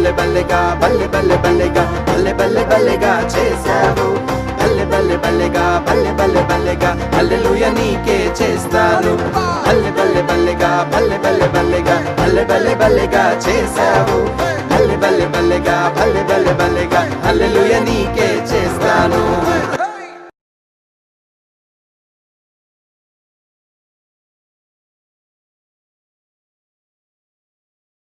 బల్లె బల్లెగా బల్లె బల్లె బల్లెగా బల్లె బల్లె బల్లెగా చేశావు బల్లె బల్లె బల్లెగా బల్లె బల్లె బల్లెగా హల్లెలూయా నీకే చేస్తాను బల్లె బల్లె బల్లెగా బల్లె బల్లె బల్లెగా బల్లె బల్లె బల్లెగా చేశావు బల్లె బల్లె బల్లెగా బల్లె బల్లె బల్లెగా హల్లెలూయా నీకే చేస్తాను